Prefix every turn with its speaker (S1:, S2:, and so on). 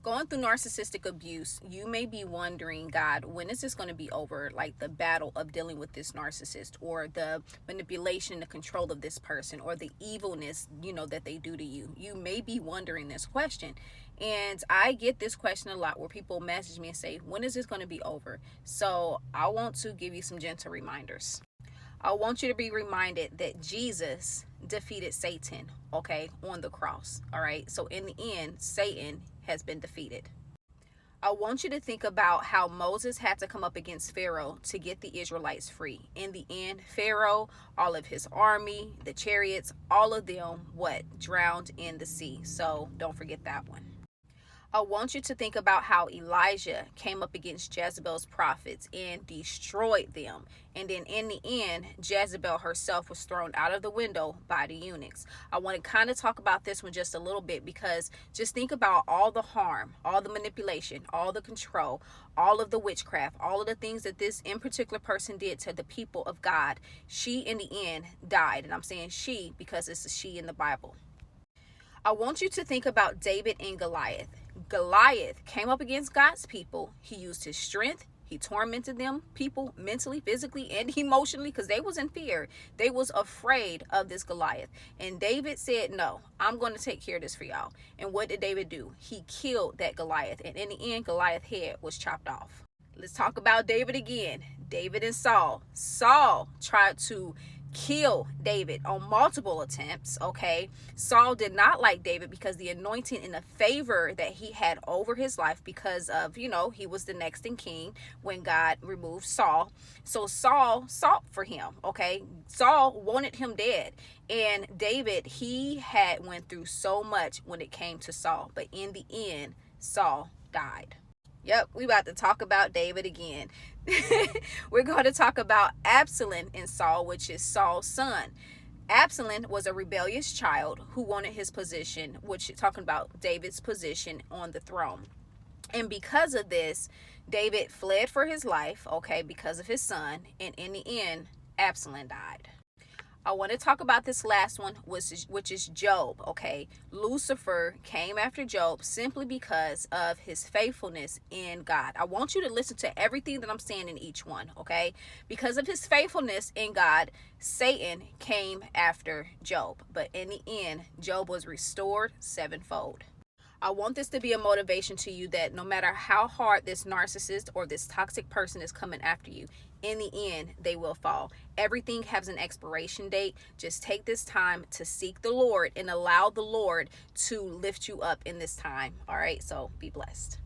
S1: Going through narcissistic abuse, you may be wondering, God, when is this going to be over? Like the battle of dealing with this narcissist, or the manipulation, the control of this person, or the evilness, that they do to you. You may be wondering this question. And I get this question a lot where people message me and say, when is this going to be over? So I want to give you some gentle reminders. I want you to be reminded that Jesus defeated Satan, okay, on the cross. All right. So in the end, Satan has been defeated. I want you to think about how Moses had to come up against Pharaoh to get the Israelites free. In the end, Pharaoh, all of his army, the chariots, all of them, drowned in the sea. So don't forget that one. I want you to think about how Elijah came up against Jezebel's prophets and destroyed them. And then in the end, Jezebel herself was thrown out of the window by the eunuchs. I want to kind of talk about this one just a little bit, because just think about all the harm, all the manipulation, all the control, all of the witchcraft, all of the things that this in particular person did to the people of God. She in the end died. And I'm saying she because it's a she in the Bible. I want you to think about David and Goliath. Goliath came up against God's people. He used his strength. He tormented them, people, mentally, physically, and emotionally, because they was in fear. They was afraid of this Goliath. And David said, no, I'm going to take care of this for y'all. And what did David do? He killed that Goliath. And in the end, Goliath's head was chopped off. Let's talk about David again. David and Saul. Saul tried to kill David on multiple attempts. Okay, Saul did not like David because the anointing and the favor that he had over his life, because of he was the next in king when God removed Saul. So Saul sought for him. Okay, Saul wanted him dead, and David, he had went through so much when it came to Saul, but in the end Saul died. Yep, we about to talk about David again. We're going to talk about Absalom and Saul, which is Saul's son. Absalom was a rebellious child who wanted his position, which is talking about David's position on the throne. And because of this, David fled for his life, okay, because of his son. And in the end, Absalom died. I want to talk about this last one, which is Job, okay? Lucifer came after Job simply because of his faithfulness in God. I want you to listen to everything that I'm saying in each one, okay? Because of his faithfulness in God, Satan came after Job. But in the end, Job was restored sevenfold. I want this to be a motivation to you that no matter how hard this narcissist or this toxic person is coming after you, in the end, they will fall. Everything has an expiration date. Just take this time to seek the Lord and allow the Lord to lift you up in this time. All right, so be blessed.